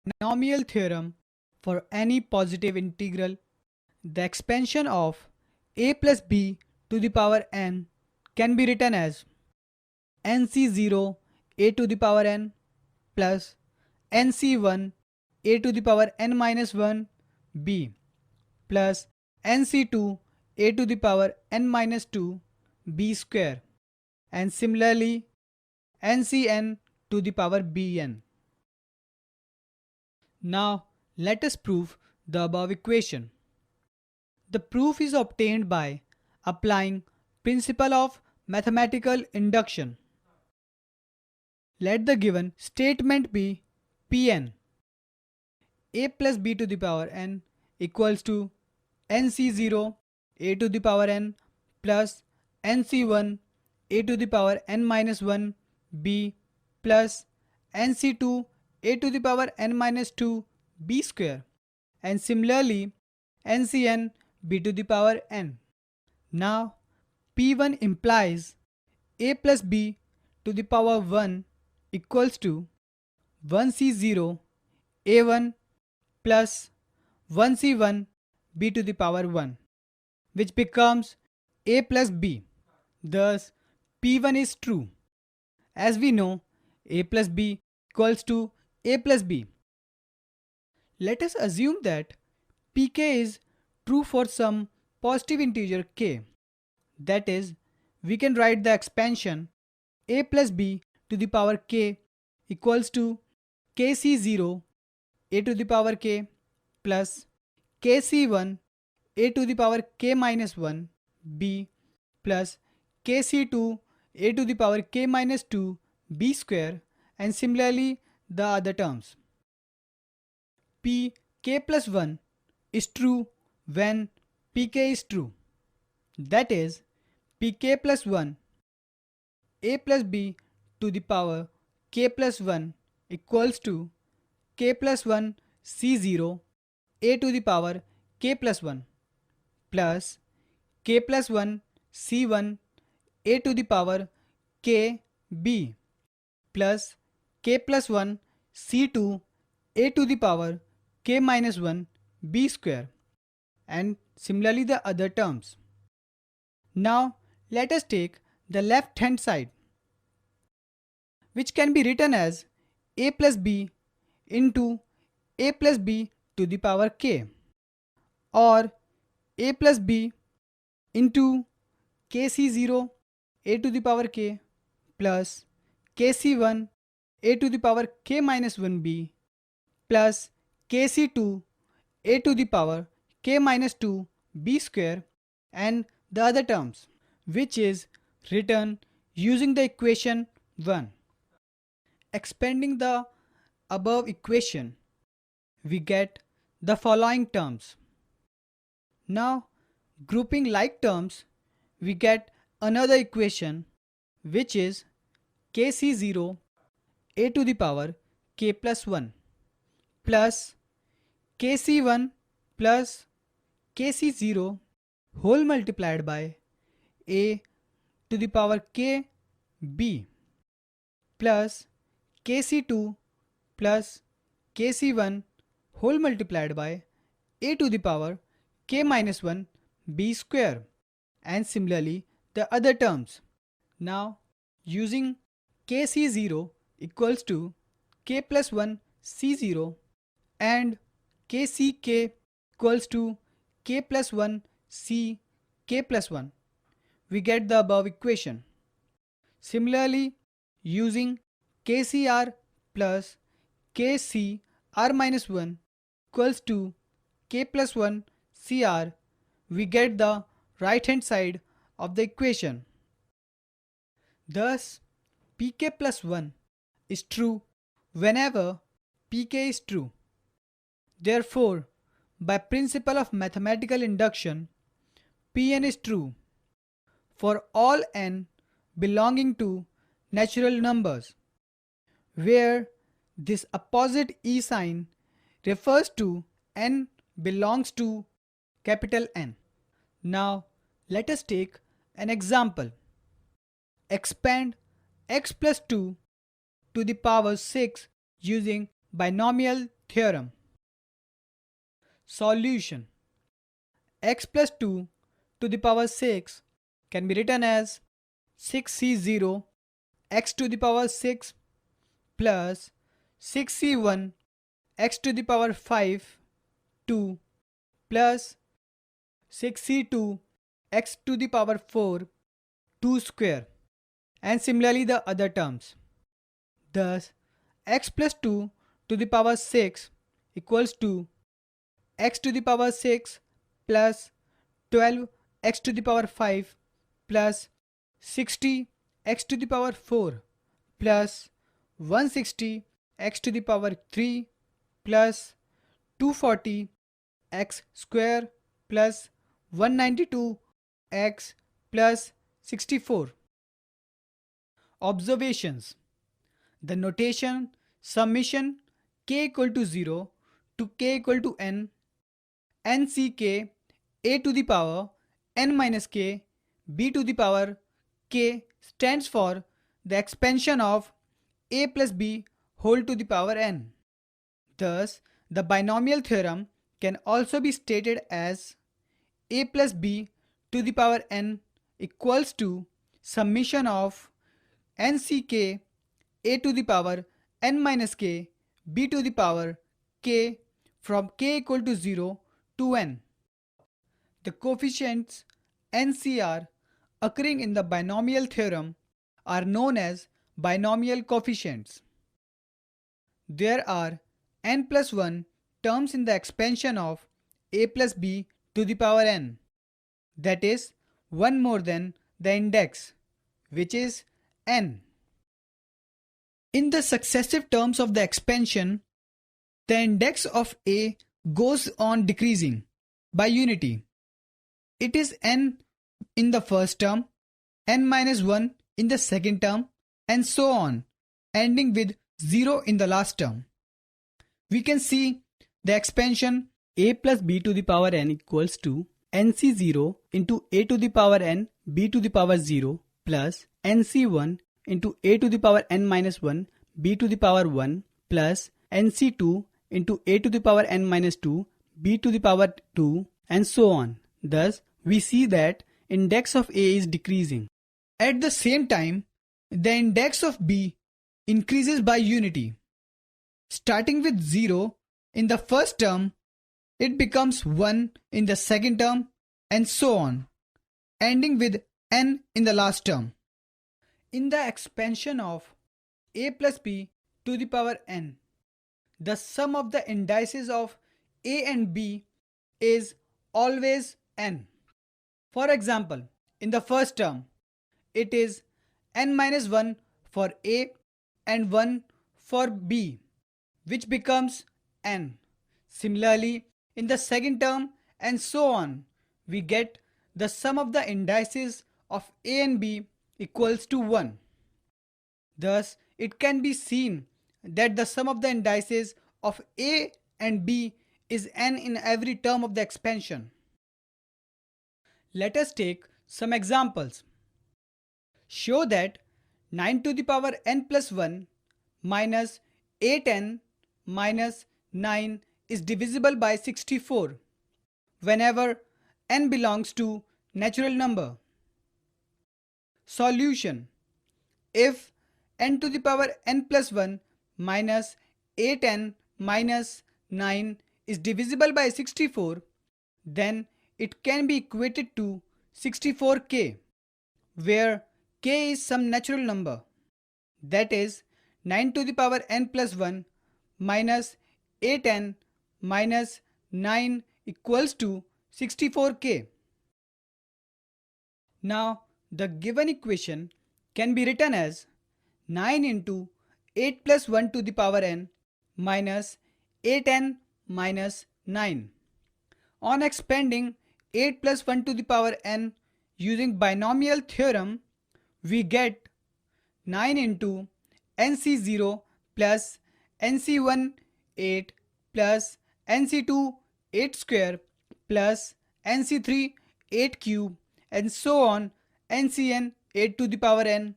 binomial theorem, for any positive integral, the expansion of a plus b to the power n can be written as nc0 a to the power n plus nc1 a to the power n minus 1 b plus nc2 a to the power n minus 2 b square, and similarly ncn to the power bn. Now let us prove the above equation. The proof is obtained by applying principle of mathematical induction. Let the given statement be Pn. A plus b to the power n equals to nc0 a to the power n plus nc1 a to the power n minus 1 b plus nc2 a to the power n minus 2 b square, and similarly ncn b to the power n. Now P1 implies a plus b to the power 1 equals to 1c0 a1 plus 1c1 b to the power 1, which becomes a plus b. Thus P1 is true. As we know, a plus b equals to a plus b. Let us assume that pk is true for some positive integer k. That is, we can write the expansion a plus b to the power k equals to kc0 a to the power k plus kc1 a to the power k minus 1 b plus kc2 a to the power k minus 2 b square, and similarly the other terms. Pk plus 1 is true when pk is true. That is, pk plus 1 a plus b to the power k plus 1 equals to k plus 1 c0 a to the power k plus 1 plus k plus 1 c1 a to the power k b plus k plus 1 c2 a to the power k minus 1 b square, and similarly the other terms. Now let us take the left hand side, which can be written as a plus b into a plus b to the power k, or a plus b into kc0 a to the power k plus kc1 a to the power k minus 1b plus kc2 a to the power k minus 2 b square, and the other terms, which is written using the equation 1. Expanding the above equation, we get the following terms. Now grouping like terms, we get another equation, which is kc0 a to the power k plus 1 plus kc1 plus kc0 whole multiplied by a to the power k b plus kc2 plus kc1 whole multiplied by a to the power k minus 1 b square, and similarly the other terms. Now using kc0 equals to k plus 1 c0 and kck equals to k plus 1 c k plus 1, we get the above equation. Similarly, using kcr plus kcr minus 1 equals to k plus 1 cr, we get the right hand side of the equation. Thus, pk plus 1 is true whenever pk is true. Therefore, by principle of mathematical induction, Pn is true for all n belonging to natural numbers, where this opposite e sign refers to n belongs to capital N. Now let us take an example. Expand x plus 2 to the power 6 using binomial theorem. Solution: x plus 2 to the power 6 can be written as 6c0 x to the power 6 plus 6c1 x to the power 5 2 plus 6c2 x to the power 4 2 square, and similarly the other terms. Thus x plus 2 to the power 6 equals to x to the power 6 plus 12 x to the power 5 plus 60 x to the power 4 plus 160 x to the power 3 plus 240 x square plus 192 x plus 64. Observations: the notation summation k equal to 0 to k equal to n ck a to the power n minus k b to the power k stands for the expansion of a plus b whole to the power n. Thus, the binomial theorem can also be stated as a plus b to the power n equals to summation of nck a to the power n minus k b to the power k from k equal to 0 to n. The coefficients NCR occurring in the binomial theorem are known as binomial coefficients. There are n plus 1 terms in the expansion of a plus b to the power n, that is, one more than the index, which is n. In the successive terms of the expansion, the index of a goes on decreasing by unity. It is n in the first term, n minus 1 in the second term, and so on, ending with 0 in the last term. We can see the expansion a plus b to the power n equals to nc0 into a to the power n b to the power 0 plus nc1 into a to the power n minus 1 b to the power 1 plus nc2 into a to the power n minus 2 b to the power 2, and so on. Thus, we see that index of a is decreasing. At the same time, the index of b increases by unity. Starting with 0 in the first term, it becomes 1 in the second term, and so on, ending with n in the last term. In the expansion of a plus b to the power n, the sum of the indices of a and b is always n. For example, in the first term, it is n minus 1 for a and 1 for b, which becomes n. Similarly, in the second term, and so on, we get the sum of the indices of a and b equals to 1. Thus, it can be seen that the sum of the indices of a and b is n in every term of the expansion. Let us take some examples. Show that 9 to the power n plus 1 minus 8n minus 9 is divisible by 64 whenever n belongs to natural number. Solution: if n to the power n plus 1 minus 8n minus 9 is divisible by 64, then it can be equated to 64k, where k is some natural number, that is 9 to the power n plus 1 minus 8n minus 9 equals to 64k. Now the given equation can be written as 9 into 8 plus 1 to the power n minus 8n minus 9. On expanding 8 plus 1 to the power n using binomial theorem, we get 9 into nc0 plus nc1 8 plus nc2 8 square plus nc3 8 cube, and so on, ncn 8 to the power n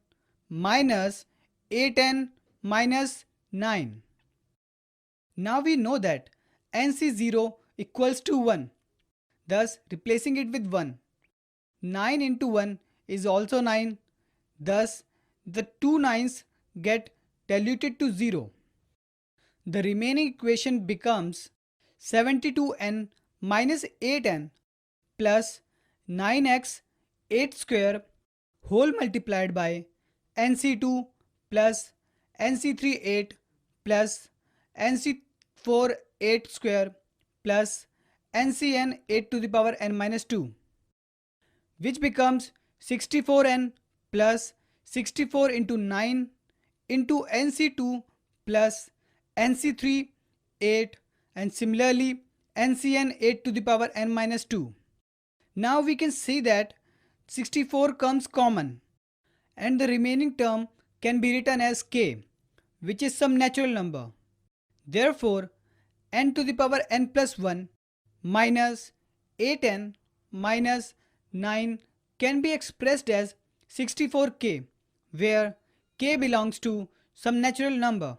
minus 8n minus 9. Now we know that NC0 equals to 1. Thus replacing it with 1. 9 into 1 is also 9. Thus the two nines get diluted to 0. The remaining equation becomes 72n minus 8n plus 9x 8 square whole multiplied by nc2 plus nc3 8 plus nc4 8 square plus ncn 8 to the power n minus 2, which becomes 64n plus 64 into 9 into nc2 plus nc3 8 and similarly ncn 8 to the power n minus 2. Now we can see that 64 comes common and the remaining term can be written as k, which is some natural number. Therefore, n to the power n plus 1 minus 8n minus 9 can be expressed as 64k, where k belongs to some natural number.